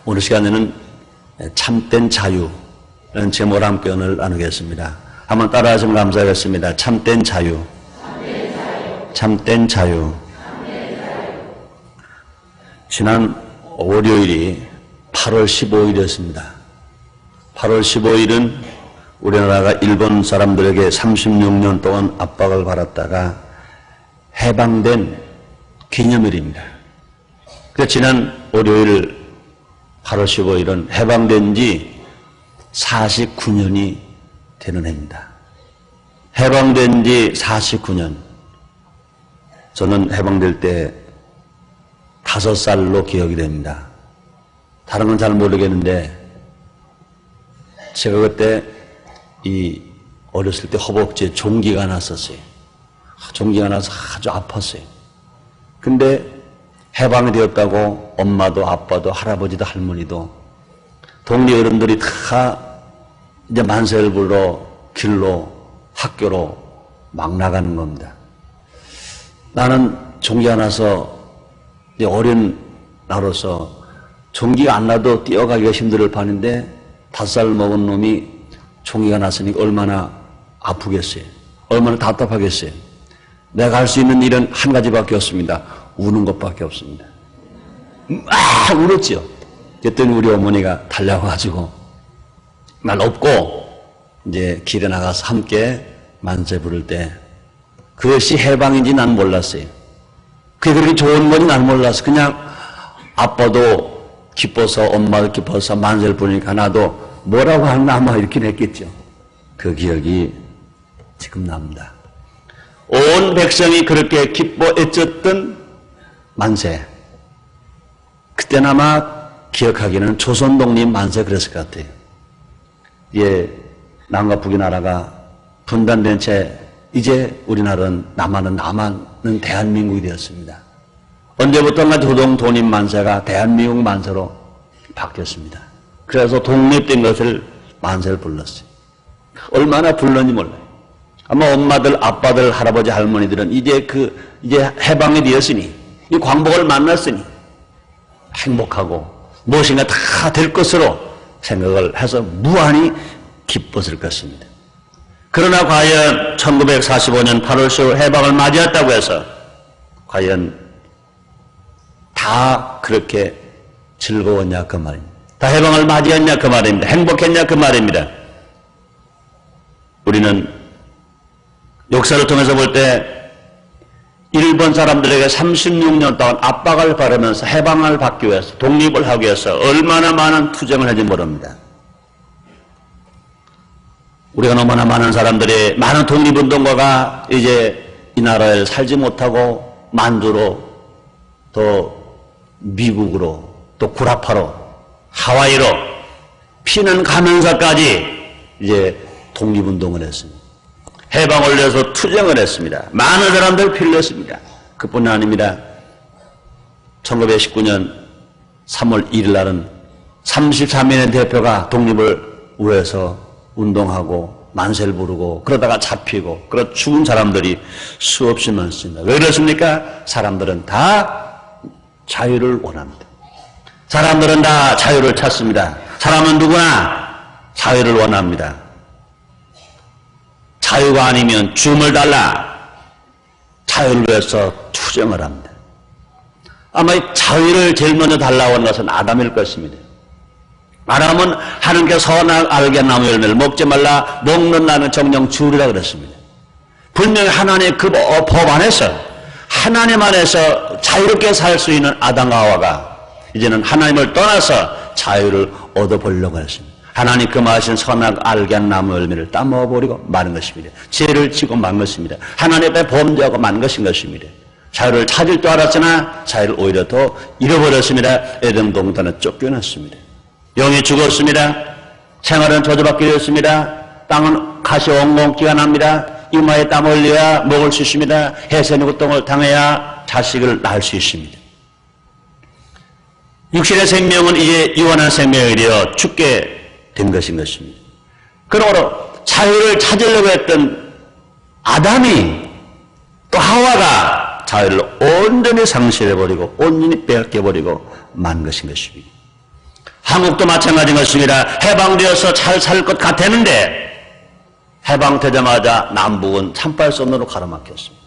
오늘 시간에는 참된 자유라는 제목으로 함께 오늘 나누겠습니다. 한번 따라하시면 감사하겠습니다. 참된 자유. 참된 자유. 지난 월요일이 8월 15일이었습니다. 8월 15일은 우리나라가 일본 사람들에게 36년 동안 압박을 받았다가 해방된 기념일입니다. 그래서 지난 월요일 8월 15일은 해방된 지 49년이 되는 해입니다. 해방된 지 49년. 저는 해방될 때 5살로 기억이 됩니다. 다른 건 잘 모르겠는데 제가 그때 어렸을 때 허벅지에 종기가 났었어요. 종기가 나서 아주 아팠어요. 근데 해방이 되었다고 엄마도 아빠도 할아버지도 할머니도 동네 어른들이 다 이제 만세를 불러 길로 학교로 막 나가는 겁니다. 나는 종기가 나서 이제 어린 나로서 종기가 안 나도 뛰어가기가 힘들 판인데 5살 먹은 놈이 종기가 났으니 얼마나 아프겠어요. 얼마나 답답하겠어요. 내가 할 수 있는 일은 한 가지밖에 없습니다. 우는 것밖에 없습니다. 막 울었죠. 그랬더니 우리 어머니가 달려와가지고 날 업고 이제 길에 나가서 함께 만세 부를 때 그것이 해방인지 난 몰랐어요. 그게 그렇게 좋은 건지 난 몰랐어. 그냥 아빠도 기뻐서 엄마도 기뻐서 만세를 부르니까 나도 뭐라고 하나 아마 이렇게 했겠죠. 그 기억이 지금 납니다. 온 백성이 그렇게 기뻐 애썼던 만세. 그때나마 기억하기는 조선 독립 만세 그랬을 것 같아요. 예, 남과 북의 나라가 분단된 채 이제 우리나라는 남한은 대한민국이 되었습니다. 언제부턴가 조선 독립 만세가 대한민국 만세로 바뀌었습니다. 그래서 독립된 것을 만세를 불렀어요. 얼마나 불렀는지 몰라요. 아마 엄마들, 아빠들, 할아버지, 할머니들은 이제 해방이 되었으니, 이 광복을 만났으니, 행복하고, 무엇인가 다 될 것으로 생각을 해서 무한히 기뻤을 것입니다. 그러나 과연 1945년 8월 10일 해방을 맞이했다고 해서, 과연 다 그렇게 즐거웠냐, 그 말입니다. 다 해방을 맞이했냐, 그 말입니다. 행복했냐, 그 말입니다. 우리는 역사를 통해서 볼 때 일본 사람들에게 36년 동안 압박을 받으면서 해방을 받기 위해서 독립을 하기 위해서 얼마나 많은 투쟁을 했는지 모릅니다. 우리가 너무나 많은 사람들이 많은 독립운동가가 이제 이 나라에 살지 못하고 만주로 또 미국으로 또 구라파로 하와이로 피는 가면서까지 이제 독립운동을 했습니다. 해방을 위해서 투쟁을 했습니다. 많은 사람들 피를 냈습니다. 그뿐 아닙니다. 1919년 3월 1일 날은 33인의 대표가 독립을 위해서 운동하고 만세를 부르고 그러다가 잡히고 그러 죽은 사람들이 수없이 많습니다. 왜 그렇습니까? 사람들은 다 자유를 원합니다. 사람들은 다 자유를 찾습니다. 사람은 누구나 자유를 원합니다. 자유가 아니면 죽음을 달라 자유를 위해서 투쟁을 합니다. 아마 이 자유를 제일 먼저 달라고 한 것은 아담일 것입니다. 아담은 하나님께 선악 알게 나무 열매를 먹지 말라 먹는 나는 정령 죽으리라 그랬습니다. 분명히 하나님의 그 법 안에서 하나님 안에서 자유롭게 살 수 있는 아담과 하와가 이제는 하나님을 떠나서 자유를 얻어보려고 했습니다. 하나님 금하신 선악 알게 한 나무 열매를 따먹어버리고 마는 것입니다. 죄를 지고 만 것입니다. 하나님 앞에 범죄하고 만 것인 것입니다. 자유를 찾을 줄 알았으나 자유를 오히려 더 잃어버렸습니다. 에덴 동산에 쫓겨났습니다. 영이 죽었습니다. 생활은 저주받게 되었습니다. 땅은 가시 엉겅기가 납니다. 이마에 땀 흘려야 먹을 수 있습니다. 해산의 고통을 당해야 자식을 낳을 수 있습니다. 육신의 생명은 이제 유한한 생명이 되어 죽게 된 것인 것입니다. 그러므로 자유를 찾으려고 했던 아담이 또 하와가 자유를 온전히 상실해버리고 온전히 빼앗겨버리고 만 것인 것입니다. 한국도 마찬가지인 것입니다. 해방되어서 잘 살 것 같았는데 해방되자마자 남북은 참발선으로 가로막혔습니다.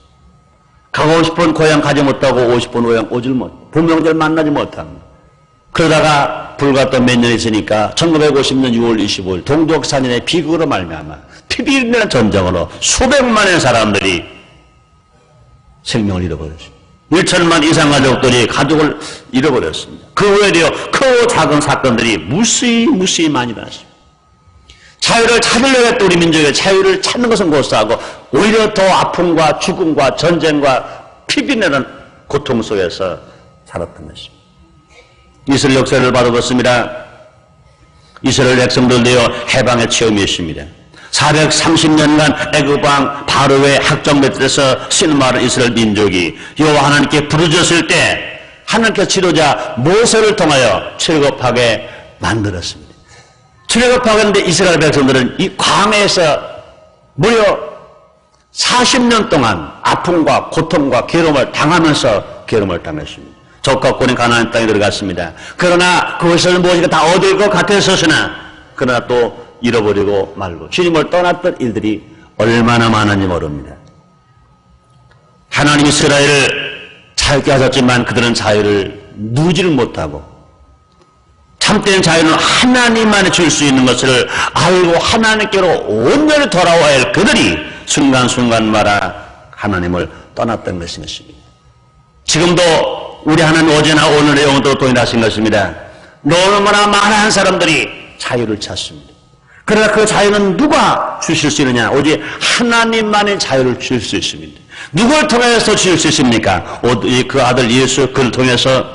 가고 싶은 고향 가지 못하고 오고 싶은 고향 오질 못, 부모님들 만나지 못합니다. 그러다가 불과 또 몇 년 있으니까 1950년 6월 25일 동족산인의 비극으로 말미암아 피비린내는 전쟁으로 수백만의 사람들이 생명을 잃어버렸습니다. 1천만 이상 가족들이 가족을 잃어버렸습니다. 그 후에도요, 그 작은 사건들이 무수히 많이 일어났습니다. 자유를 찾으려고 했던 우리 민족의 자유를 찾는 것은 고사하고 오히려 더 아픔과 죽음과 전쟁과 피비내는 고통 속에서 살았던 것입니다. 이스라엘 역사를 봐보겠습니다. 이스라엘 백성들도요, 해방의 체험이 있습니다. 430년간 애굽왕 바로의 학정 맷에서 신음하는 이스라엘 민족이 여호와 하나님께 부르짖었을 때 하나님께서 지도자 모세를 통하여 출애굽하게 만들었습니다. 출애굽하게 했는데 이스라엘 백성들은 이 광야에서 무려 40년 동안 아픔과 고통과 괴로움을 당하면서 괴로움을 당했습니다. 적각권인 가나안 땅에 들어갔습니다. 그러나 그것을 무엇인가 다 얻을 것 같았었으나 그러나 또 잃어버리고 말고 주님을 떠났던 일들이 얼마나 많은지 모릅니다. 하나님이 이스라엘을 자유케 하셨지만 그들은 자유를 누리지를 못하고 참된 자유는 하나님만이 줄 수 있는 것을 알고 하나님께로 온전히 돌아와야 할 그들이 순간순간마다 하나님을 떠났던 것입니다. 지금도 우리 하나님 어제나 오늘의 영원토록 동일하신 것입니다. 너무나 많은 사람들이 자유를 찾습니다. 그러나 그 자유는 누가 주실 수 있느냐? 오직 하나님만이 자유를 줄 수 있습니다. 누굴 통해서 주실 수 있습니까? 그 아들 예수 그를 통해서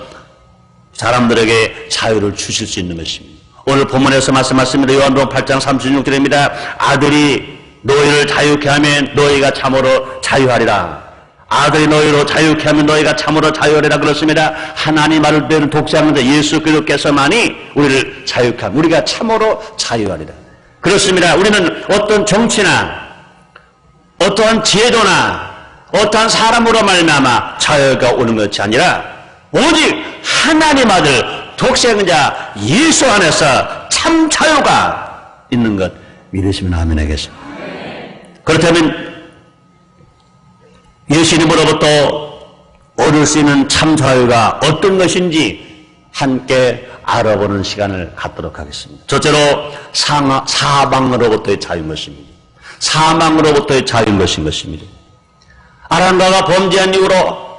사람들에게 자유를 주실 수 있는 것입니다. 오늘 본문에서 말씀하십니다. 요한복음 8장 36절입니다. 아들이 너희를 자유케 하면 너희가 참으로 자유하리라. 아들이 너희로 자유케 하면 너희가 참으로 자유하리라 그렇습니다. 하나님 말을 듣는 독자는 예수 그리스도께서만이 우리를 자유케 하면 우리가 참으로 자유하리라. 그렇습니다. 우리는 어떤 정치나 어떠한 제도나 어떠한 사람으로 말미암아 자유가 오는 것이 아니라 오직 하나님 아들 독생자 예수 안에서 참 자유가 있는 것 믿으시면 아멘 하겠습니다. 그렇다면 예수님으로부터 얻을 수 있는 참 자유가 어떤 것인지 함께 알아보는 시간을 갖도록 하겠습니다. 첫째로 사망으로부터의 자유인 것입니다. 사망으로부터의 자유인 것입니다. 아람과가 범죄한 이후로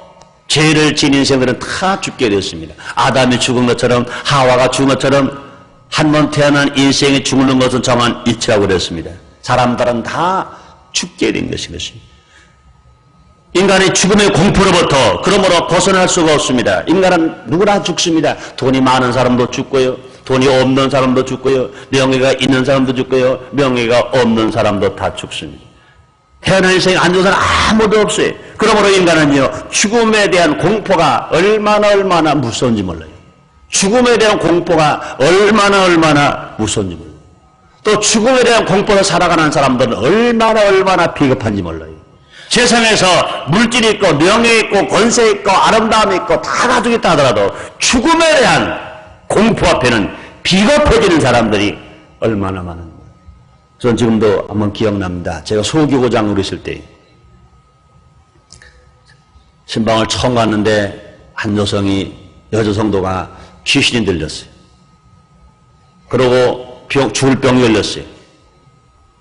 죄를 지닌 인생들은 다 죽게 되었습니다. 아담이 죽은 것처럼 하와가 죽은 것처럼 한 번 태어난 인생이 죽는 것은 정한 이치라고 그랬습니다. 사람들은 다 죽게 된 것입니다. 인간의 죽음의 공포로부터 그러므로 벗어날 수가 없습니다. 인간은 누구나 죽습니다. 돈이 많은 사람도 죽고요. 돈이 없는 사람도 죽고요. 명예가 있는 사람도 죽고요. 명예가 없는 사람도 다 죽습니다. 태어난 인생에 안 죽은 사람 아무도 없어요. 그러므로 인간은요, 죽음에 대한 공포가 얼마나 무서운지 몰라요. 죽음에 대한 공포가 얼마나 무서운지 몰라요. 또 죽음에 대한 공포로 살아가는 사람들은 얼마나 비겁한지 몰라요. 세상에서 물질이 있고 명예 있고 권세 있고 아름다움이 있고 다 가지고 있다 하더라도 죽음에 대한 공포 앞에는 비겁해지는 사람들이 얼마나 많은가. 저는 지금도 한번 기억납니다. 제가 소교구장으로 있을 때 신방을 처음 갔는데 한 여자 성도가 귀신이 들렸어요. 그러고 죽을 병이 걸렸어요.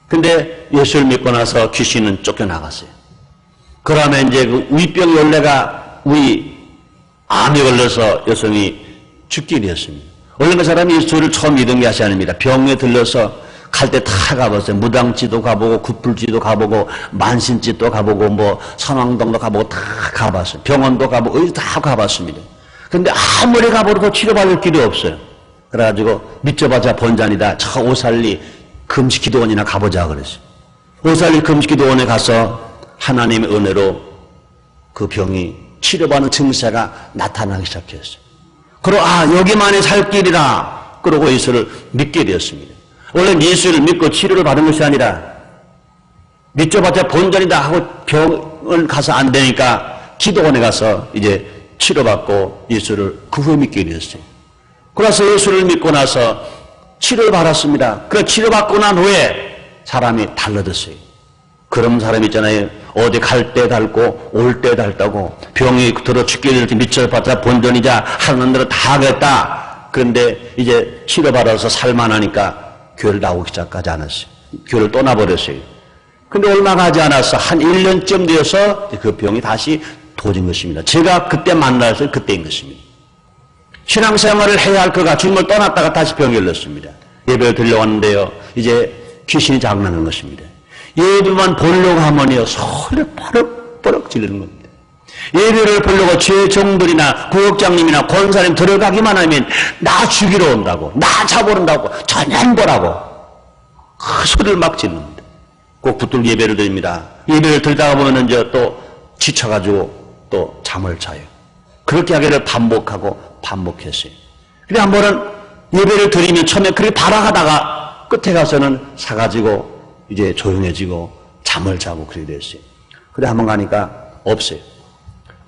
근데 예수를 믿고 나서 귀신은 쫓겨나갔어요. 그러면 이제 그 위병 연례가 암이 걸려서 여성이 죽게 되었습니다. 원래 그 사람이 예수를 처음 믿은 것이 아닙니다. 병에 들려서 갈 때 다 가봤어요. 무당지도 가보고 구풀지도 가보고 만신지도 가보고 뭐 선왕동도 가보고 다 가봤어요. 병원도 가보고 어디 다 가봤습니다. 근데 아무리 가보고 치료받을 길이 없어요. 그래가지고 믿져봤자 번잔이다. 저 오살리 금식기도원이나 가보자 그랬어요. 오살리 금식기도원에 가서 하나님의 은혜로 그 병이 치료받는 증세가 나타나기 시작했어요. 그리고 여기만이 살 길이라 그러고 예수를 믿게 되었습니다. 원래 예수를 믿고 치료를 받은 것이 아니라 믿져봤자 본전이다 하고 병을 가서 안 되니까 기도원에 가서 이제 치료받고 예수를 그 후에 믿게 되었어요. 그래서 예수를 믿고 나서 치료를 받았습니다. 그 치료받고 난 후에 사람이 달라졌어요. 그런 사람 있잖아요. 어디 갈 때 닳고 올 때 닳다고 병이 들어 죽게 될지 미쳐봤자 본전이자 하는 대로 다 하겠다. 그런데 이제 치료받아서 살만하니까 교회를 나오기 시작하지 않았어요. 교회를 떠나버렸어요. 근데 얼마 가지 않아서 한 1년쯤 되어서 그 병이 다시 도진 것입니다. 제가 그때 만나서 그때인 것입니다. 신앙생활을 해야 할 그가 주님을 떠났다가 다시 병이 걸렸습니다. 예배를 드려왔는데요. 이제 귀신이 장난하는 것입니다. 예배만 보려고 하면요. 소리를 뻐럭뻐럭 지르는 겁니다. 예배를 보려고 죄종들이나 구역장님이나 권사님 들어가기만 하면 나 죽이러 온다고, 나 잡아온다고, 전현보라고 그 소리를 막 짓는다. 꼭 붙들고 예배를 드립니다. 예배를 들다가 보면 이제 또 지쳐가지고 또 잠을 자요. 그렇게 하기를 반복했어요. 근데 한 번은 예배를 드리면 처음에 그렇게 바라하다가 끝에 가서는 사가지고 이제 조용해지고 잠을 자고 그렇게 됐어요. 근데 한 번 가니까 없어요.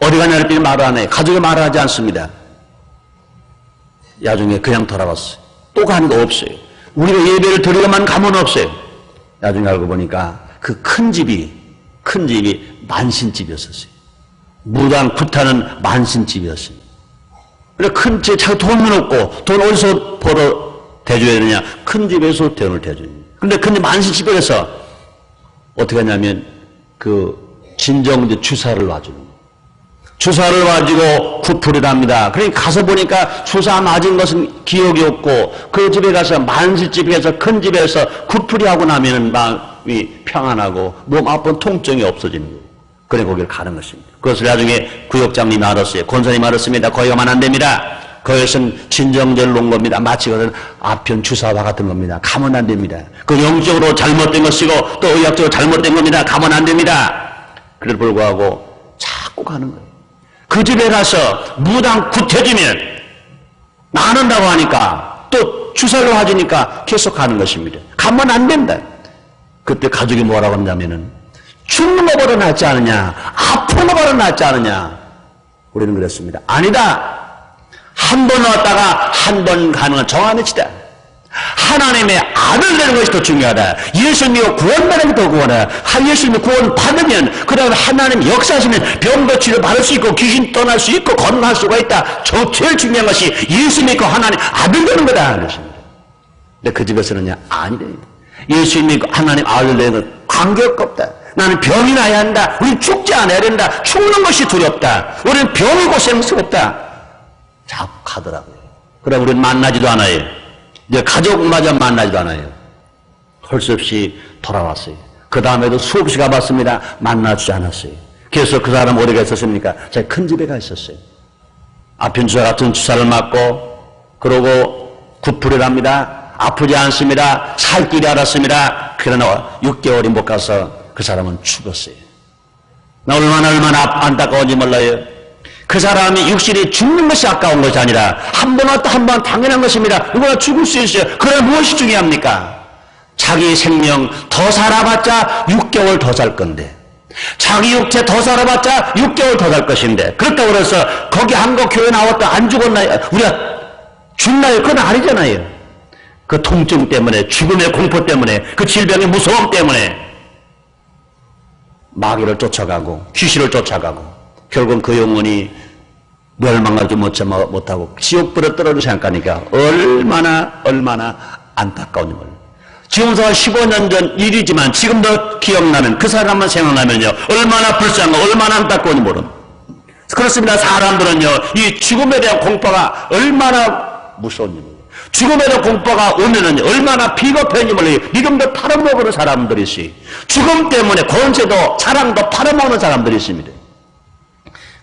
어디 가냐를 삐 말을 안 해요. 가족이 말을 하지 않습니다. 나중에 그냥 돌아왔어요. 또 가니까 없어요. 우리가 예배를 드리고만 가면 없어요. 나중에 알고 보니까 그 큰 집이 만신집이었어요. 무당 굿하는 만신집이었습니다. 그래 큰 집, 자기 돈은 없고 돈 어디서 벌어 대줘야 되느냐? 큰 집에서 돈을 대줘야 돼요. 근데 만신집에서 어떻게 하냐면 그 진정 주사를 놔주는 거예요. 주사를 놔주고 구풀을 합니다. 그러니까 가서 보니까 주사 맞은 것은 기억이 없고 그 집에 가서 만신집에서 큰 집에서 구풀이 하고 나면은 마음이 평안하고 몸 아픈 통증이 없어지는 거예요. 그래 거기를 가는 것입니다. 그것을 나중에 구역장님이 알았어요. 권사님이 알았습니다. 거기 가면 안 됩니다. 그것은 진정제를 놓은 겁니다. 마치 그것은 아편 주사와 같은 겁니다. 가면 안 됩니다. 그 영적으로 잘못된 것이고 또 의학적으로 잘못된 겁니다. 가면 안 됩니다. 그래도 불구하고 자꾸 가는 거예요. 그 집에 가서 무당 굿해지면 나는다고 하니까 또 주사를 맞으니까 계속 가는 것입니다. 가면 안 된다. 그때 가족이 뭐라고 하냐면은 죽는 것보다 낫지 않느냐, 아픈 것보다 낫지 않느냐. 우리는 그랬습니다. 아니다. 한 번 왔다가 한 번 가는 건 정한이치다. 하나님의 아들 되는 것이 더 중요하다. 예수님이 구원받는 게 더 구원하다. 예수님이 구원 받으면 그 다음에 하나님 역사하시면 병도 치료 받을 수 있고 귀신 떠날 수 있고 건강할 수가 있다. 제일 중요한 것이 예수 믿고 하나님 아들 되는 거다 하는 것입니다. 근데 그 집에서는요 아니래. 예수 믿고 하나님 아들 되는 건 관계가 없다. 나는 병이 나야 한다. 우린 죽지 않아야 된다. 죽는 것이 두렵다. 우리는 병이 고생스럽다. 자꾸 가더라고요. 그럼 우리는 만나지도 않아요. 이제 가족마저 만나지도 않아요. 할 수 없이 돌아왔어요. 그 다음에도 수없이 가봤습니다. 만나주지 않았어요. 그래서 그 사람 어디가 있었습니까? 제가 큰 집에 가 있었어요. 아편주사 같은 주사를 맞고 그러고 구풀을 합니다. 아프지 않습니다. 살 길이 알았습니다. 그러나 6개월이 못 가서 그 사람은 죽었어요. 나 얼마나 안타까운지 몰라요. 그 사람이 육신이 죽는 것이 아까운 것이 아니라 한 번 왔다 한 번 당연한 것입니다. 누구나 죽을 수 있어요. 그러나 무엇이 중요합니까? 자기 생명 더 살아봤자 6개월 더 살 건데 자기 육체 더 살아봤자 6개월 더 살 것인데 그렇다고 해서 거기 한국 교회 나왔다 안 죽었나요? 우리가 죽나요? 그건 아니잖아요. 그 통증 때문에 죽음의 공포 때문에 그 질병의 무서움 때문에 마귀를 쫓아가고 귀신을 쫓아가고 결국은 그 영혼이 멸망하지 못하고 지옥불에 떨어져 생각하니까 얼마나 안타까운지 몰라요. 지금부터 15년 전 일이지만 지금도 기억나면 그 사람만 생각나면요 얼마나 불쌍하고 얼마나 안타까운지 모릅니다. 그렇습니다. 사람들은요 이 죽음에 대한 공포가 얼마나 무서운지 몰라요. 죽음에 대한 공포가 오면은 얼마나 비겁한지 몰라요. 이름도 팔아먹는 사람들이 있어요. 죽음 때문에 권세도 자랑도 팔아먹는 사람들이 있습니다.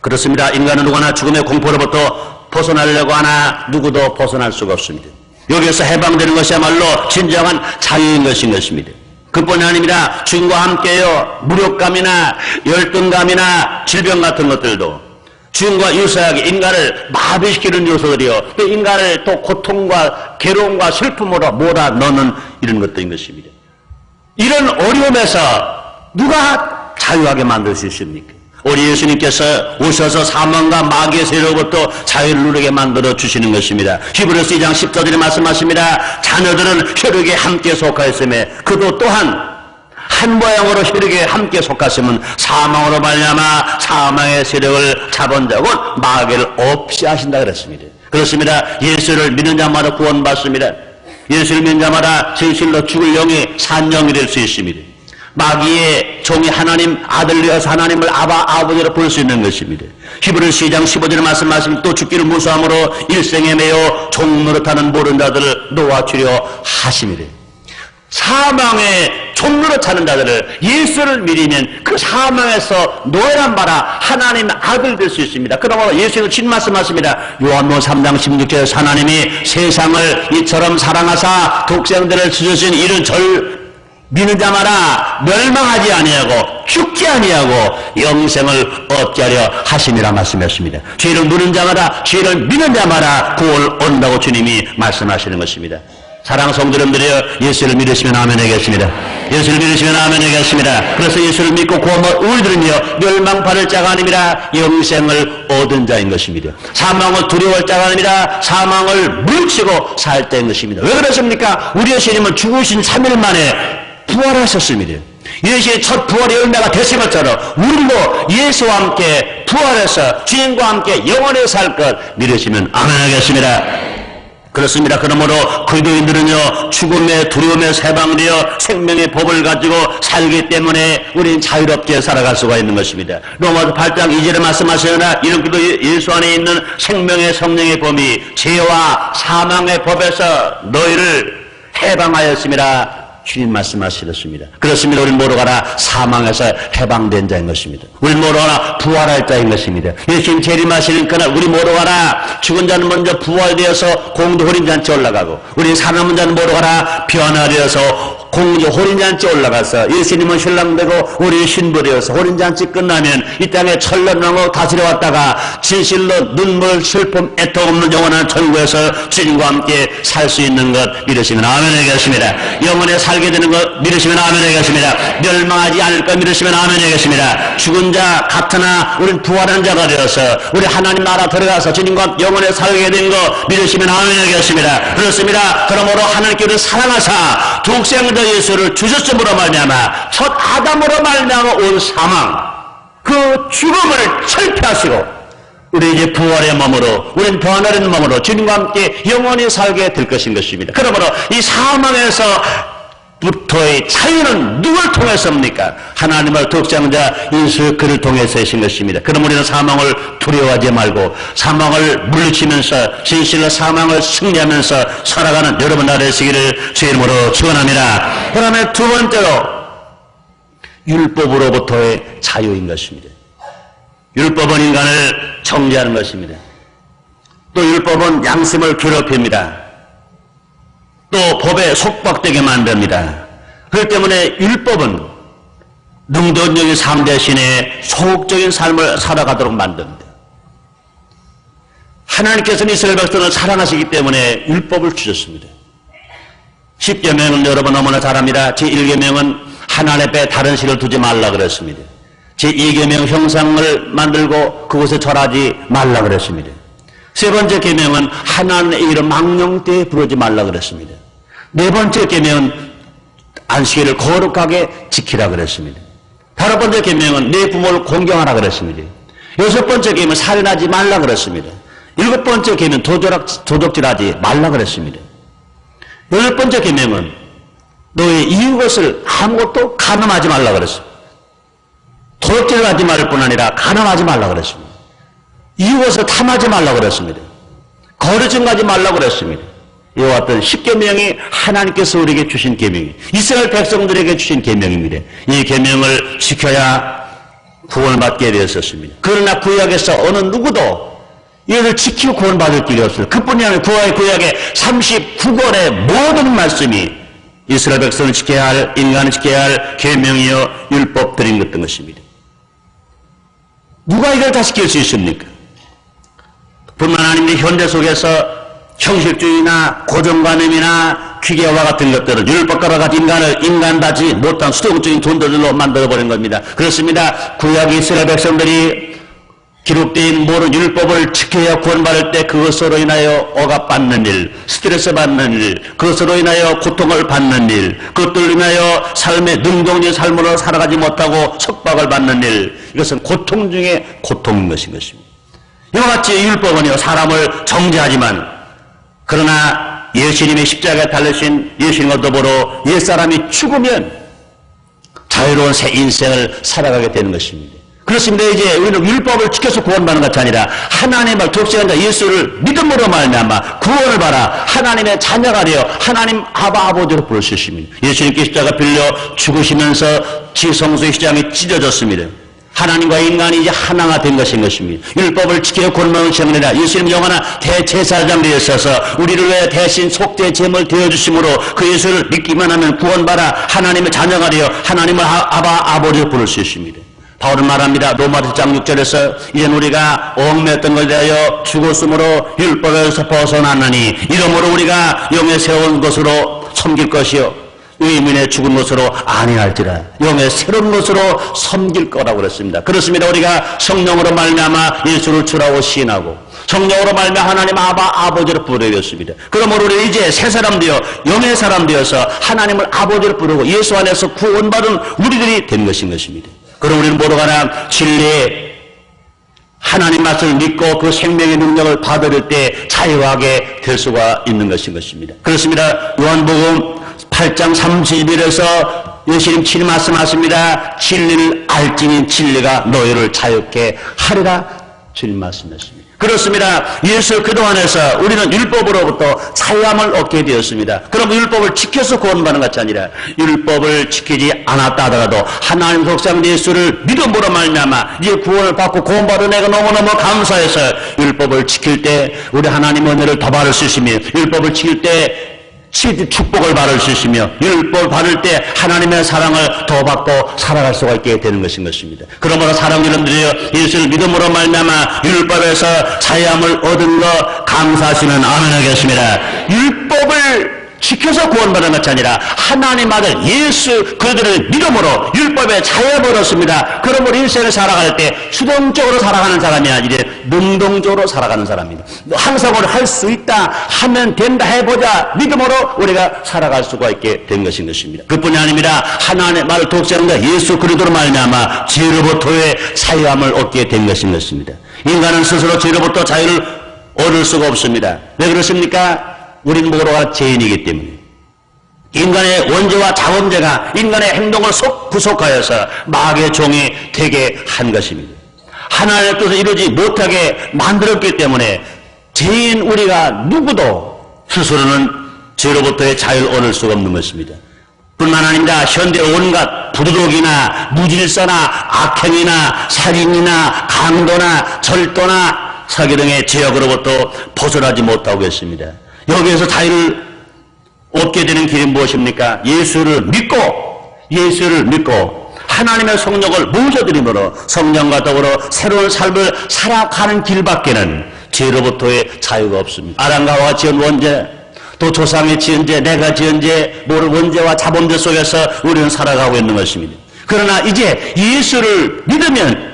그렇습니다. 인간은 누구나 죽음의 공포로부터 벗어나려고 하나 누구도 벗어날 수가 없습니다. 여기에서 해방되는 것이야말로 진정한 자유인 것입니다. 그뿐이 아닙니다. 죽음과 함께요 무력감이나 열등감이나 질병 같은 것들도 죽음과 유사하게 인간을 마비시키는 요소들이요 또 인간을 또 고통과 괴로움과 슬픔으로 몰아넣는 이런 것들인 것입니다. 이런 어려움에서 누가 자유하게 만들 수 있습니까? 우리 예수님께서 오셔서 사망과 마귀의 세력으로부터 자유를 누리게 만들어 주시는 것입니다. 히브리서 2장 14절에 말씀하십니다. 자녀들은 혈육에 함께 속하였으며 그도 또한 한 모양으로 혈육에 함께 속하시면 사망으로 말미암아 사망의 세력을 잡은 자곧 마귀를 없이 하신다 그랬습니다. 그렇습니다. 예수를 믿는 자마다 구원받습니다. 예수를 믿는 자마다 진실로 죽을 영이 산 영이 될 수 있습니다. 마귀의 종이 하나님 아들이어서 하나님을 아버지로 볼 수 있는 것입니다. 히브리서 2장 15절에 말씀하시면 또 죽기를 무서함으로 일생에 매여 종노릇하는 모든 자들을 놓아주려 하심이래. 사망의 종로로 타는 자들을 예수를 믿으면 그 사망에서 노예란 바라 하나님의 아들 될 수 있습니다. 그러므로 예수는 진 말씀하십니다. 요한복음 3장 16절에서 하나님이 세상을 이처럼 사랑하사 독생들을 주신 이런 절 믿는 자마다 멸망하지 아니하고 죽지 아니하고 영생을 얻게 하려 하심이라 말씀했습니다. 죄를 물은 자마다 죄를 믿는 자마다 구원 온다고 주님이 말씀하시는 것입니다. 사랑하는 성도님들이여 예수를 믿으시면 아멘 하겠습니다. 예수를 믿으시면 아멘 하겠습니다. 그래서 예수를 믿고 구원을 우리들은요 멸망받을 자가 아닙니다. 영생을 얻은 자인 것입니다. 사망을 두려워할 자가 아닙니다. 사망을 물리치고 살 자인 것입니다. 왜 그러십니까? 우리 예수님은 죽으신 3일 만에 부활하셨습니다. 예수의 첫 부활의 열매가 되신 것처럼 우리도 예수와 함께 부활해서 주님과 함께 영원히 살 것 믿으시면 아멘 하겠습니다. 그렇습니다. 그러므로 그리스도인들은요 죽음의 두려움에서 해방되어 생명의 법을 가지고 살기 때문에 우리는 자유롭게 살아갈 수가 있는 것입니다. 로마서 8장 2절에 말씀하시나 이런 그도 예수 안에 있는 생명의 성령의 법이 죄와 사망의 법에서 너희를 해방하였습니다. 주님 말씀하셨습니다. 그렇습니다. 우리 모두 가라 사망에서 해방된 자인 것입니다. 우리 모두 가라 부활할 자인 것입니다. 예수님 재림하시는 그날 우리 모두 가라 죽은 자는 먼저 부활되어서 공도 호린잔치에 올라가고 우리 살아남은 자는 모두 가라 변화되어서 공주 호린잔치 올라가서 예수님은 신랑되고 우리 신부되어서 호린잔치 끝나면 이 땅에 천년왕국 다스려 왔다가 진실로 눈물 슬픔 애통 없는 영원한 천국에서 주님과 함께 살 수 있는 것 믿으시면 아멘 하겠습니다. 영원에 살게 되는 것 믿으시면 아멘 하겠습니다. 멸망하지 않을 것 믿으시면 아멘 하겠습니다. 죽은 자 같으나 우리는 부활한 자가 되어서 우리 하나님 나라 들어가서 주님과 영원에 살게 된 것 믿으시면 아멘 하겠습니다. 그렇습니다. 그러므로 하나님께 우리를 사랑하사 독생자 예수를 주셨음으로 말미암아 첫 아담으로 말미암아 온 사망 그 죽음을 철폐하시고 우리 이제 부활의 몸으로 우리는 변화된 몸으로 주님과 함께 영원히 살게 될 것인 것입니다. 그러므로 이 사망에서부터의 자유는 누굴 통해서입니까? 하나님의 독생자 예수 그를 통해서이신 것입니다. 그럼 우리는 사망을 두려워하지 말고 사망을 물리치면서 진실로 사망을 승리하면서 살아가는 여러분 나되시기를 주의 이름으로 축원합니다. 그다음에 두 번째로 율법으로부터의 자유인 것입니다. 율법은 인간을 정죄하는 것입니다. 또 율법은 양심을 괴롭힙니다. 또 법에 속박되게 만듭니다. 그렇기 때문에 율법은 능동적인 삶 대신에 소극적인 삶을 살아가도록 만듭니다. 하나님께서는 이스라엘 백성을 사랑하시기 때문에 율법을 주셨습니다. 10계명은 여러분 너무나 잘 압니다. 제1계명은 하나님 앞에 다른 신을 두지 말라 그랬습니다. 제2계명 형상을 만들고 그곳에 절하지 말라 그랬습니다. 세 번째 계명은 하나님의 이름 망령되이 부르지 말라 그랬습니다. 네 번째 계명은 안식일을 거룩하게 지키라 그랬습니다. 다섯 번째 계명은 내 부모를 공경하라 그랬습니다. 여섯 번째 계명은 살인하지 말라 그랬습니다. 일곱 번째 계명은 도적질하지 말라 그랬습니다. 여덟 번째 계명은 너의 이웃을 아무것도 간음하지 말라 그랬습니다. 도적질을 하지 말을 뿐 아니라 간음하지 말라 그랬습니다. 이웃을 탐하지 말라 그랬습니다. 거짓증하지 말라 그랬습니다. 이와 같은 10계명이 하나님께서 우리에게 주신 계명이 이스라엘 백성들에게 주신 계명입니다. 이 계명을 지켜야 구원을 받게 되었었습니다. 그러나 구약에서 어느 누구도 이를 지키고 구원받을 길이 없어요. 그뿐이 아니라 구약의 39권의 모든 말씀이 이스라엘 백성을 지켜야 할, 인간을 지켜야 할 계명이요 율법들인 것입니다. 누가 이걸 다 지킬 수 있습니까? 뿐만 아니라 현대 속에서 형식주의나 고정관념이나 기계와 같은 것들은 율법과 같은 인간을 인간답지 못한 수동적인 존재들로 만들어버린 겁니다. 그렇습니다. 구약 이스라엘 백성들이 기록된 모든 율법을 지켜야 구원받을 때 그것으로 인하여 억압받는 일, 스트레스 받는 일, 그것으로 인하여 고통을 받는 일, 그것들로 인하여 삶의 능동적인 삶으로 살아가지 못하고 속박을 받는 일, 이것은 고통 중에 고통인 것입니다. 이와 같이 율법은요, 사람을 정죄하지만, 그러나 예수님의 십자가에 달리신 예수님과 더불어 옛사람이 죽으면 자유로운 새 인생을 살아가게 되는 것입니다. 그렇습니다. 이제 우리는 율법을 지켜서 구원받는 것이 아니라 하나님을 독생한 자 예수를 믿음으로 말미암아 구원을 받아 하나님의 자녀가 되어 하나님 아바 아버지로 부를 수 있습니다. 예수님께 십자가 빌려 죽으시면서 지성소의 십자가에 찢어졌습니다. 하나님과 인간이 이제 하나가 된 것인 것입니다. 율법을 지켜 구원받는 것이 아니라 예수님 영원한 대제사장 되어서 우리를 위해 대신 속죄 제물 되어주심으로 그 예수를 믿기만 하면 구원받아 하나님의 자녀가 되어 하나님을 아바 아버지로 부를 수 있습니다. 바울은 말합니다. 로마서 1장 6절에서 이젠 우리가 얽매였던 것에 대하여 죽었으므로 율법에서 벗어났느니 이러므로 우리가 영의 새로운 것으로 섬길 것이요 의민의 죽은 것으로 아니할지라 영의 새로운 것으로 섬길 거라고 그랬습니다. 그렇습니다. 우리가 성령으로 말미암아 예수를 주라고 시인하고 성령으로 말미암아 하나님 아버지로 부르게 되었습니다. 그러므로 우리 이제 새 사람 되어 영의 사람 되어서 하나님을 아버지로 부르고 예수 안에서 구원받은 우리들이 된 것인 것입니다. 그럼 우리는 뭐로 가나 진리의 하나님 말씀을 믿고 그 생명의 능력을 받을 때 자유하게 될 수가 있는 것인 것입니다. 그렇습니다. 요한복음 8장 31절에서 예수님 친히 말씀하십니다. 진리를 알지니 진리가 너희를 자유케 하리라 주님 말씀하십니다. 그렇습니다. 예수 그동안에서 우리는 율법으로부터 자유함을 얻게 되었습니다. 그럼 율법을 지켜서 구원받는 것이 아니라 율법을 지키지 않았다 하더라도 하나님 속상 예수를 믿음으로 말미암아 이제 구원을 받고 구원받은 내가 너무너무 감사해서 율법을 지킬 때 우리 하나님의 은혜를 더 받을 수 있으며 율법을 지킬 때 축복을 받을 수 있으며 율법을 받을 때 하나님의 사랑을 더 받고 살아갈 수가 있게 되는 것인 것입니다. 그러므로 사랑하는 여러분들이여 예수를 믿음으로 말미암아 율법에서 자유함을 얻은 것 감사하시면 아멘 하겠습니다. 율법을 지켜서 구원받는 것이 아니라 하나님 아들 예수 그들을 믿음으로 율법에 자유함을 얻었습니다. 그러므로 인생을 살아갈 때 수동적으로 살아가는 사람이 아니라 능동적으로 살아가는 사람입니다. 항상 우리 할 수 있다 하면 된다 해보자 믿음으로 우리가 살아갈 수가 있게 된 것인 것입니다. 그뿐이 아닙니다. 하나님의 말을 독생자 예수 그리스도로 말미암아 죄로부터의 자유함을 얻게 된 것인 것입니다. 인간은 스스로 죄로부터 자유를 얻을 수가 없습니다. 왜 그렇습니까? 우리는 모두가 죄인이기 때문에 인간의 원죄와 자범죄가 인간의 행동을 구속하여서 마귀의 종이 되게 한 것입니다. 하나님의 뜻을 이루지 못하게 만들었기 때문에 죄인 우리가 누구도 스스로는 죄로부터의 자유를 얻을 수가 없는 것입니다. 뿐만 아닙니다. 현대 온갖 부도덕이나 무질서나 악행이나 살인이나 강도나 절도나 사기 등의 죄악으로부터 벗어나지 못하고 있습니다. 여기에서 자유를 얻게 되는 길이 무엇입니까? 예수를 믿고 하나님의 성령을 모셔드림으로 성령과 더불어 새로운 삶을 살아가는 길밖에는 죄로부터의 자유가 없습니다. 아담과 하와가 지은 원죄, 또 조상이 지은 죄, 내가 지은 죄, 모든 원죄와 자범죄 속에서 우리는 살아가고 있는 것입니다. 그러나 이제 예수를 믿으면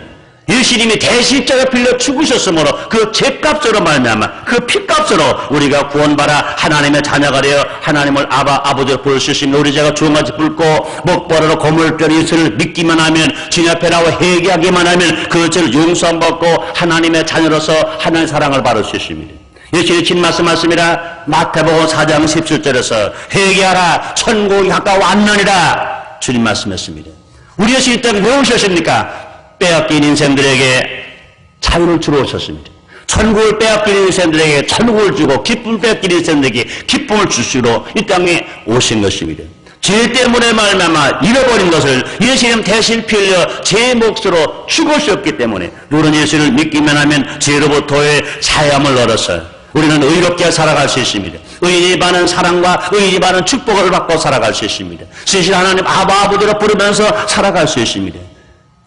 예수님이 대십자가 빌려 죽으셨으므로 그 죄값으로 말미암아 그 피값으로 우리가 구원받아 하나님의 자녀가 되어 하나님을 아버지로 부를 수 있으며 우리 죄가 주먹같이 붉고 목보라로 고물별 예수를 믿기만 하면 주님 앞에 나와 회개하기만 하면 그 죄를 용서함 받고 하나님의 자녀로서 하나님의 사랑을 받을 수 있습니다. 예수님이 친 말씀하십니다. 마태복음 4장 17절에서 회개하라 천국이 가까워왔느니라 주님 말씀했습니다. 우리 예수님 때문에 왜 오셨습니까? 빼앗긴 인생들에게 자유를 주러 오셨습니다. 천국을 빼앗긴 인생들에게 천국을 주고 기쁨을 빼앗긴 인생들에게 기쁨을 주시러 이 땅에 오신 것입니다. 죄 때문에 말미암아 잃어버린 것을 예수님 대신 피 흘려 제 몫으로 죽으셨기 때문에 우리는 예수를 믿기만 하면 죄로부터의 자유함을 얻어서 우리는 의롭게 살아갈 수 있습니다. 의인이 받는 사랑과 의인이 받는 축복을 받고 살아갈 수 있습니다. 신실 하나님 아버지로 부르면서 살아갈 수 있습니다.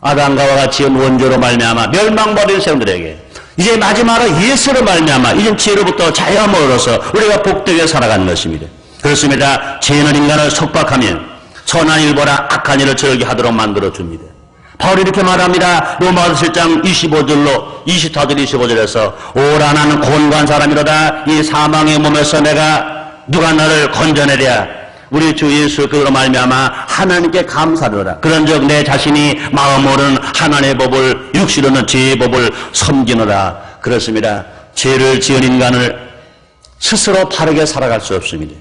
아담과 하와가 지은 원죄로 말미암아 멸망받은 생들에게 이제 마지막으로 예수로 말미암아 이제 죄로부터 자유함을 얻어서 우리가 복되게 살아가는 것입니다. 그렇습니다. 죄는 인간을 속박하며 선한 일보라 악한 일을 즐겨하도록 만들어줍니다. 바울이 이렇게 말합니다. 로마서 7장 25절로 24절 25절에서 오라 나는 곤고한 사람이로다. 이 사망의 몸에서 누가 나를 건져내랴. 우리 주 예수 그로 말미암아 하나님께 감사하노라. 그런즉 내 자신이 마음으로는 하나님의 법을 육시로는 죄의 법을 섬기노라. 그렇습니다. 죄를 지은 인간을 스스로 바르게 살아갈 수 없습니다.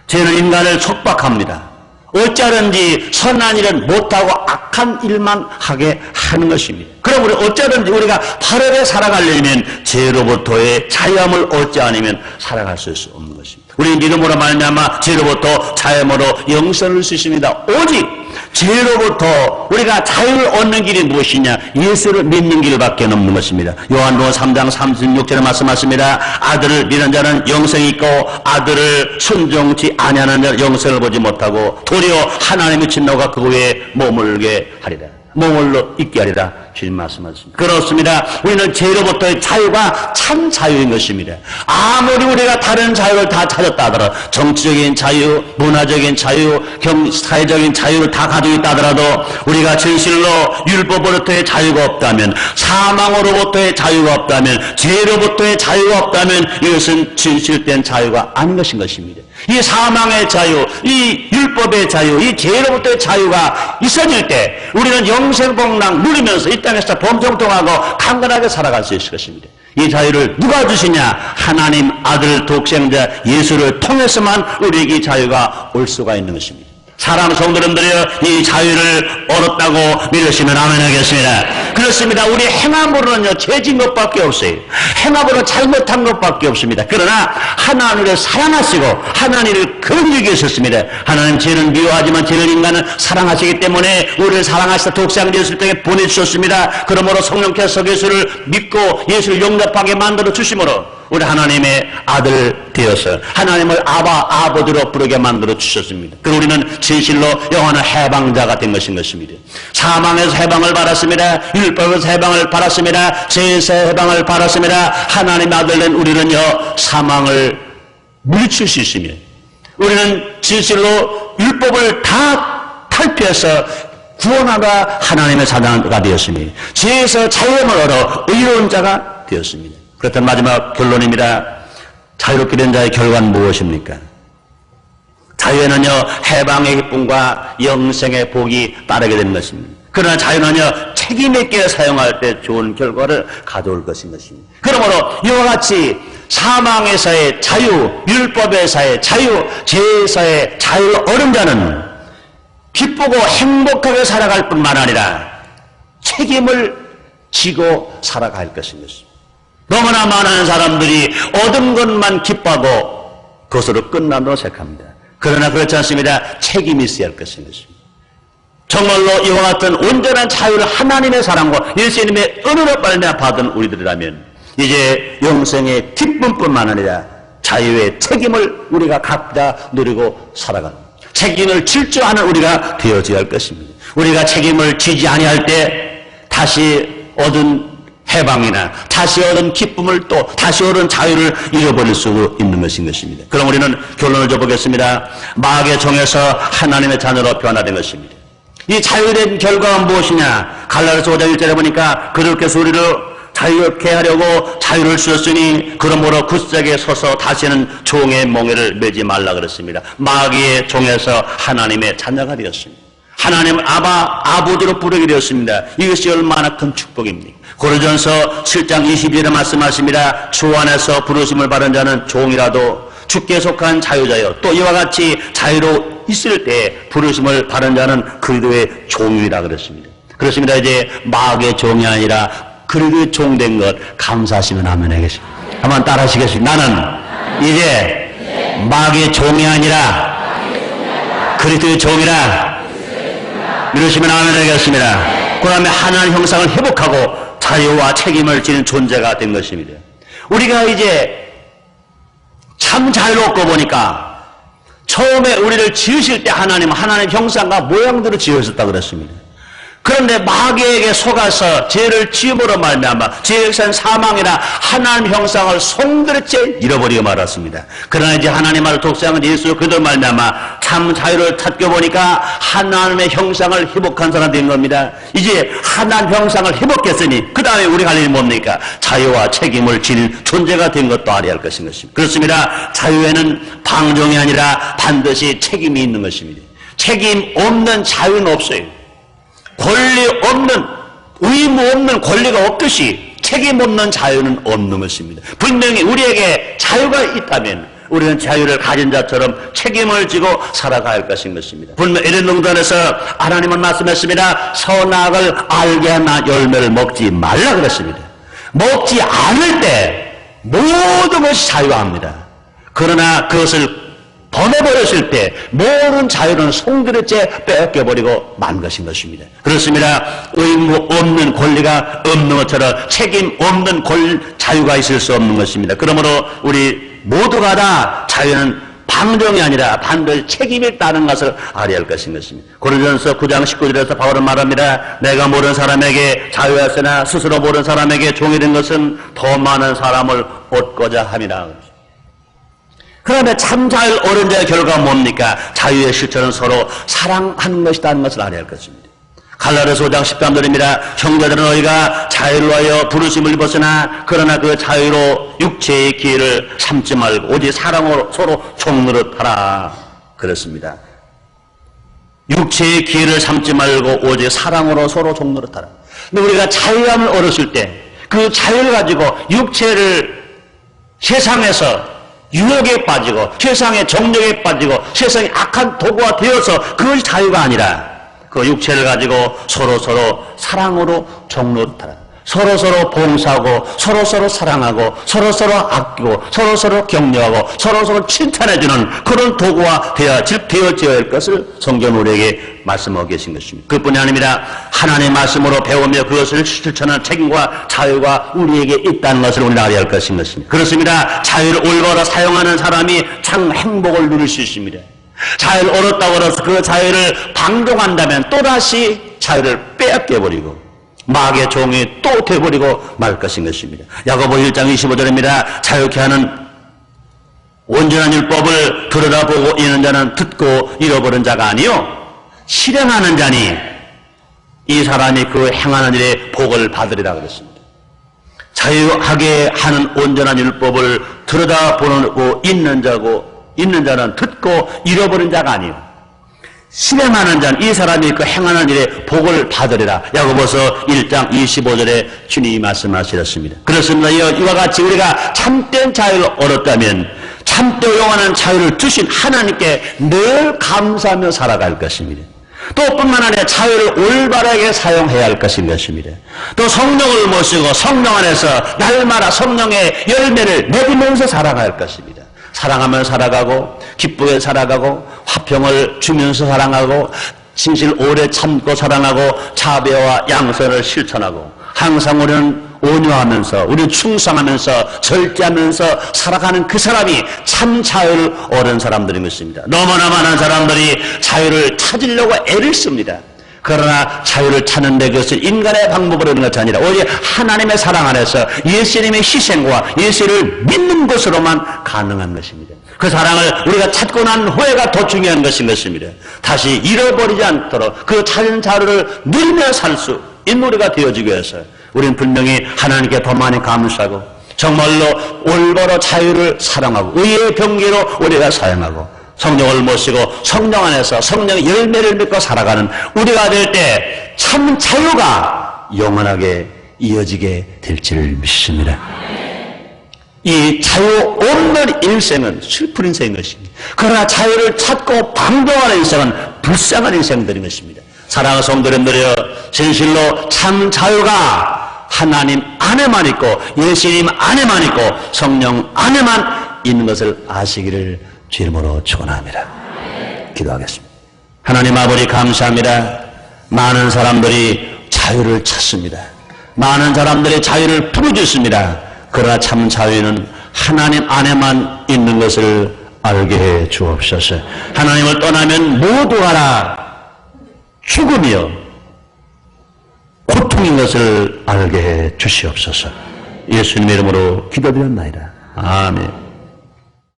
죄는 인간을 속박합니다. 어쩌든지 선한 일은 못하고 악한 일만 하게 하는 것입니다. 그럼 우리 어쩌든지 우리가 바르게 살아가려면 죄로부터의 자유함을 얻지 않으면 살아갈 수 없는 것입니다. 우리 믿음으로 말미암아 죄로부터 자유함으로 영생을 얻을 수 있습니다. 오직 죄로부터 우리가 자유를 얻는 길이 무엇이냐? 예수를 믿는 길밖에 없는 것입니다. 요한복음 3장 36절에 말씀하십니다. 아들을 믿는 자는 영생이 있고 아들을 순종치 아니하는 자는 영생을 보지 못하고 도리어 하나님의 진노가 그 위에 머물게 하리라. 머물러 있게 하리라. 주님 말씀하셨습니다. 그렇습니다. 우리는 죄로부터의 자유가 참 자유인 것입니다. 아무리 우리가 다른 자유를 다 찾았다 하더라도 정치적인 자유, 문화적인 자유, 사회적인 자유를 다 가지고 있다 하더라도 우리가 진실로 율법으로부터의 자유가 없다면, 사망으로부터의 자유가 없다면, 죄로부터의 자유가 없다면 이것은 진실된 자유가 아닌 것입니다. 이 사망의 자유, 이 율법의 자유, 이 죄로부터의 자유가 있어질 때 우리는 영생복락 누리면서 이 땅에서 범정통하고 강건하게 살아갈 수 있을 것입니다. 이 자유를 누가 주시냐? 하나님 아들 독생자 예수를 통해서만 우리에게 자유가 올 수가 있는 것입니다. 사랑하는 성도님들이여, 이 자유를 얻었다고 믿으시면 아멘 하겠습니다. 그렇습니다. 우리 행함으로는요 죄진 것밖에 없어요. 행함으로 잘못한 것밖에 없습니다. 그러나 하나님을 사랑하시고 하나님을 긍휼히 여기셨습니다. 하나님 죄는 미워하지만 죄는 인간은 사랑하시기 때문에 우리를 사랑하시다 독생자 예수를 통해 보내주셨습니다. 그러므로 성령께서 예수를 믿고 예수를 용납하게 만들어 주심으로 우리 하나님의 아들 되어서 하나님을 아버지로 부르게 만들어 주셨습니다. 그리고 우리는 진실로 영원한 해방자가 된 것입니다. 사망에서 해방을 받았습니다. 율법에서 해방을 받았습니다. 죄에서 해방을 받았습니다. 하나님의 아들 된 우리는요 사망을 물리칠 수 있으며 우리는 진실로 율법을 다 탈피해서 구원하다 하나님의 사자가 되었으며 죄에서 자유함을 얻어 의로운 자가 되었습니다. 그렇다면 마지막 결론입니다. 자유롭게 된 자의 결과는 무엇입니까? 자유에는요 해방의 기쁨과 영생의 복이 따르게 되는 것입니다. 그러나 자유는요 책임 있게 사용할 때 좋은 결과를 가져올 것인 것입니다. 그러므로 이와 같이 사망에서의 자유, 율법에서의 자유, 죄에서의 자유를 얻은 자는 기쁘고 행복하게 살아갈 뿐만 아니라 책임을 지고 살아갈 것인 것입니다. 너무나 많은 사람들이 얻은 것만 기뻐하고 그것으로 끝난다고 생각합니다. 그러나 그렇지 않습니다. 책임이 있어야 할 것인 것입니다. 정말로 이와 같은 온전한 자유를 하나님의 사랑과 예수님의 은혜로 말미암아 받은 우리들이라면 이제 영생의 기쁨뿐만 아니라 자유의 책임을 우리가 각자 누리고 살아가는 책임을 질 줄 아는 우리가 되어져야 할 것입니다. 우리가 책임을 지지 아니할 때 다시 얻은 해방이나 다시 얻은 기쁨을 또 다시 얻은 자유를 잃어버릴 수 있는 것인 것입니다. 그럼 우리는 결론을 줘보겠습니다. 마귀의 종에서 하나님의 자녀로 변화된 것입니다. 이 자유된 결과가 무엇이냐? 갈라디아서 5장 1절에 보니까 그렇게서 우리를 자유롭게 하려고 자유를 주셨으니 그러므로 굳세게 서서 다시는 종의 멍에를 매지 말라 그랬습니다. 마귀의 종에서 하나님의 자녀가 되었습니다. 하나님 아버지로 부르게 되었습니다. 이것이 얼마나 큰 축복입니까? 고린도전서 7장 22절에 말씀하십니다. 주 안에서 부르심을 받은 자는 종이라도 주께 속한 자유자여 또 이와 같이 자유로 있을 때 부르심을 받은 자는 그리스도의 종이라 그랬습니다. 그렇습니다. 이제 마귀의 종이 아니라 그리스도의 종된 것 감사하시면 아멘 하겠습니다. 한번 따라 하시겠습니다. 나는 이제 마귀의 종이 아니라 그리스도의 종이라 믿으시면 아멘 하겠습니다. 그 다음에 하나님 형상을 회복하고 자유와 책임을 지는 존재가 된 것입니다. 우리가 이제 참 자유롭고 보니까 처음에 우리를 지으실 때 하나님 형상과 모양대로 지으셨다고 그랬습니다. 그런데 마귀에게 속아서 죄를 지음으로 말미암아 죄의 사망이나 하나님 형상을 송두리째 잃어버리고 말았습니다. 그러나 이제 하나님을 독생한 예수 그리스도 말미암아 참 자유를 찾고 보니까 하나님의 형상을 회복한 사람 된 겁니다. 이제 하나님 형상을 회복했으니 그 다음에 우리가 할 일이 뭡니까? 자유와 책임을 질 존재가 된 것도 알아야 할 것인 것입니다. 그렇습니다. 자유에는 방종이 아니라 반드시 책임이 있는 것입니다. 책임 없는 자유는 없어요. 권리 없는, 의무 없는 권리가 없듯이 책임 없는 자유는 없는 것입니다. 분명히 우리에게 자유가 있다면 우리는 자유를 가진 자처럼 책임을 지고 살아가야 할 것인 것입니다. 분명 에덴 동산에서 하나님은 말씀했습니다. 선악을 알게 하나 열매를 먹지 말라 그랬습니다. 먹지 않을 때 모든 것이 자유합니다. 그러나 그것을 범해버렸을 때 모든 자유는 송두리째 빼앗겨버리고 만 것인 것입니다. 그렇습니다. 의무 없는 권리가 없는 것처럼 책임 없는 자유가 있을 수 없는 것입니다. 그러므로 우리 모두가 다 자유는 방종이 아니라 반드시 책임이 있다는 것을 알아야 할 것인 것입니다. 고린도전서 9장 19절에서 바울은 말합니다. 내가 모르는 사람에게 자유였으나 스스로 모르는 사람에게 종이 된 것은 더 많은 사람을 얻고자 함이라. 그러면 참 자유를 얻은 자의 결과가 뭡니까? 자유의 실천은 서로 사랑하는 것이라는 것을 알아야 할 것입니다. 갈라디아서 5장 13절입니다. 형제들은 너희가 자유를 위하여 부르심을 입었으나 그러나 그 자유로 육체의 기회를 삼지 말고 오직 사랑으로 서로 종노릇하라. 그렇습니다. 육체의 기회를 삼지 말고 오직 사랑으로 서로 종노릇하라. 근데 우리가 자유함을 얻었을 때 그 자유를 가지고 육체를 세상에서 유혹에 빠지고 세상의 정력에 빠지고 세상의 악한 도구가 되어서 그것이 자유가 아니라 그 육체를 가지고 서로 사랑으로 종노릇하라. 서로 봉사하고 서로 사랑하고 서로 아끼고 서로 격려하고 서로 칭찬해주는 그런 도구가 되어져야 할 것을 성경 우리에게 말씀하고 계신 것입니다. 그뿐이 아닙니다. 하나님의 말씀으로 배우며 그것을 실천하는 책임과 자유가 우리에게 있다는 것을 우리는 알아야 할 것인 것입니다. 그렇습니다. 자유를 올바로 사용하는 사람이 참 행복을 누릴 수 있습니다. 자유를 얻었다고 해서 그 자유를 방종한다면 또다시 자유를 빼앗겨버리고 마귀의 종이 또 되어버리고 말 것인 것입니다. 야고보 1장 25절입니다. 자유케 하는 온전한 율법을 들여다보고 있는 자는 듣고 잃어버린 자가 아니요 실행하는 자니 이 사람이 그 행하는 일에 복을 받으리라 그랬습니다. 자유하게 하는 온전한 율법을 들여다보고 있는 자는 듣고 잃어버린 자가 아니요 실행하는 자는 이 사람이 그 행하는 일에 복을 받으리라. 야고보서 1장 25절에 주님이 말씀하셨습니다. 그렇습니다. 이와 같이 우리가 참된 자유를 얻었다면 참되고 영원한 자유를 주신 하나님께 늘 감사하며 살아갈 것입니다. 또 뿐만 아니라 자유를 올바르게 사용해야 할 것인 것입니다. 또 성령을 모시고 성령 안에서 날마다 성령의 열매를 맺으면서 살아갈 것입니다. 사랑하며 살아가고 기쁘게 살아가고 화평을 주면서 사랑하고 진실 오래 참고 사랑하고 자비와 양선을 실천하고 항상 우리는 온유하면서 우리는 충성하면서 절제하면서 살아가는 그 사람이 참 자유를 얻은 사람들인 것입니다. 너무나 많은 사람들이 자유를 찾으려고 애를 씁니다. 그러나 자유를 찾는데 그것을 인간의 방법으로 하는 것이 아니라 오직 하나님의 사랑 안에서 예수님의 희생과 예수를 믿는 것으로만 가능한 것입니다. 그 사랑을 우리가 찾고 난 후회가 더 중요한 것인 것입니다. 다시 잃어버리지 않도록 그 찾은 자유를 누리며 살 수 있는 우리가 되어지기 위해서 우리는 분명히 하나님께 더 많이 감사하고 정말로 올바로 자유를 사랑하고 의의 병기로 우리가 사용하고 성령을 모시고 성령 안에서 성령의 열매를 맺고 살아가는 우리가 될 때 참 자유가 영원하게 이어지게 될 줄 믿습니다. 이 자유 없는 인생은 슬픈 인생인 것입니다. 그러나 자유를 찾고 방종하는 인생은 불쌍한 인생들인 것입니다. 사랑하는 성도님들이여, 진실로 참 자유가 하나님 안에만 있고 예수님 안에만 있고 성령 안에만 있는 것을 아시기를 주 이름으로 축원합니다. 기도하겠습니다. 하나님 아버지 감사합니다. 많은 사람들이 자유를 찾습니다. 많은 사람들이 자유를 부르짖습니다. 그러나 참 자유는 하나님 안에만 있는 것을 알게 해 주옵소서. 하나님을 떠나면 모두가 다 죽음이요 고통인 것을 알게 해 주시옵소서. 예수님의 이름으로 기도드렸나이다. 아멘.